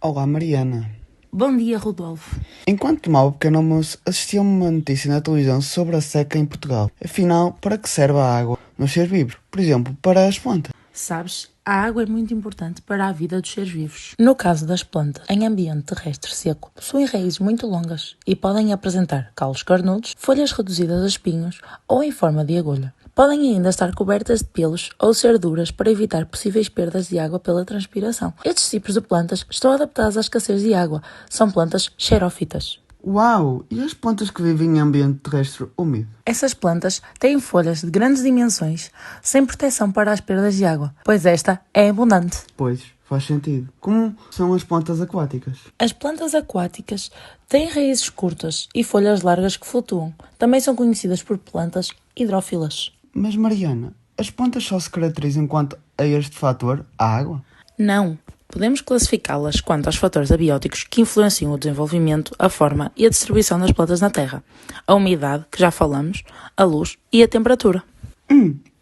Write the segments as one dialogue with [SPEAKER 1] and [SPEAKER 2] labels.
[SPEAKER 1] Olá, Mariana.
[SPEAKER 2] Bom dia, Rodolfo.
[SPEAKER 1] Enquanto tomava o pequeno almoço, assisti a uma notícia na televisão sobre a seca em Portugal. Afinal, para que serve a água nos seres vivos? Por exemplo, para as plantas.
[SPEAKER 2] Sabes, a água é muito importante para a vida dos seres vivos. No caso das plantas, em ambiente terrestre seco, possuem raízes muito longas e podem apresentar calos carnudos, folhas reduzidas a espinhos ou em forma de agulha. Podem ainda estar cobertas de pelos ou ser duras para evitar possíveis perdas de água pela transpiração. Estes tipos de plantas estão adaptadas à escassez de água. São plantas xerófitas.
[SPEAKER 1] Uau! E as plantas que vivem em ambiente terrestre úmido?
[SPEAKER 2] Essas plantas têm folhas de grandes dimensões, sem proteção para as perdas de água, pois esta é abundante.
[SPEAKER 1] Pois, faz sentido. Como são as plantas aquáticas?
[SPEAKER 2] As plantas aquáticas têm raízes curtas e folhas largas que flutuam. Também são conhecidas por plantas hidrófilas.
[SPEAKER 1] Mas, Mariana, as plantas só se caracterizam quanto a este fator, a água?
[SPEAKER 2] Não. Podemos classificá-las quanto aos fatores abióticos que influenciam o desenvolvimento, a forma e a distribuição das plantas na Terra. A umidade, que já falamos, a luz e a temperatura.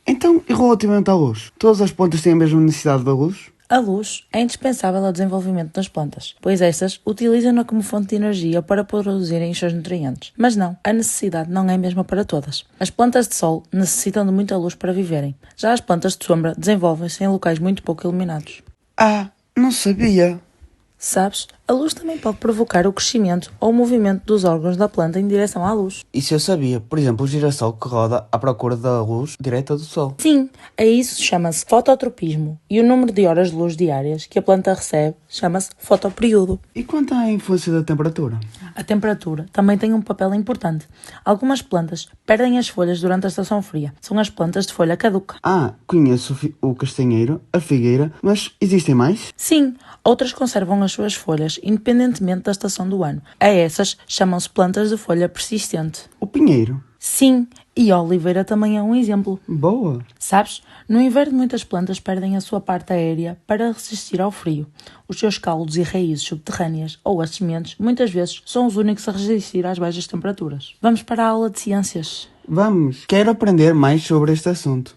[SPEAKER 1] Então, e relativamente à luz? Todas as plantas têm a mesma necessidade da luz?
[SPEAKER 2] A luz é indispensável ao desenvolvimento das plantas, pois estas utilizam-na como fonte de energia para produzirem os seus nutrientes. Mas não, a necessidade não é a mesma para todas. As plantas de sol necessitam de muita luz para viverem. Já as plantas de sombra desenvolvem-se em locais muito pouco iluminados.
[SPEAKER 1] Ah, não sabia.
[SPEAKER 2] Sabes, a luz também pode provocar o crescimento ou o movimento dos órgãos da planta em direção à luz.
[SPEAKER 1] Isso eu sabia. Por exemplo, o girassol que roda à procura da luz direta do sol.
[SPEAKER 2] Sim, a isso chama-se fototropismo e o número de horas de luz diárias que a planta recebe chama-se fotoperíodo.
[SPEAKER 1] E quanto à influência da temperatura?
[SPEAKER 2] A temperatura também tem um papel importante. Algumas plantas perdem as folhas durante a estação fria. São as plantas de folha caduca.
[SPEAKER 1] Ah, conheço o castanheiro, a figueira, mas existem mais?
[SPEAKER 2] Sim, outras conservam as suas folhas independentemente da estação do ano. A essas chamam-se plantas de folha persistente.
[SPEAKER 1] O pinheiro.
[SPEAKER 2] Sim, e a oliveira também é um exemplo.
[SPEAKER 1] Boa.
[SPEAKER 2] Sabes, no inverno muitas plantas perdem a sua parte aérea para resistir ao frio. Os seus caules e raízes subterrâneas ou as sementes muitas vezes são os únicos a resistir às baixas temperaturas. Vamos para a aula de ciências.
[SPEAKER 1] Vamos, quero aprender mais sobre este assunto.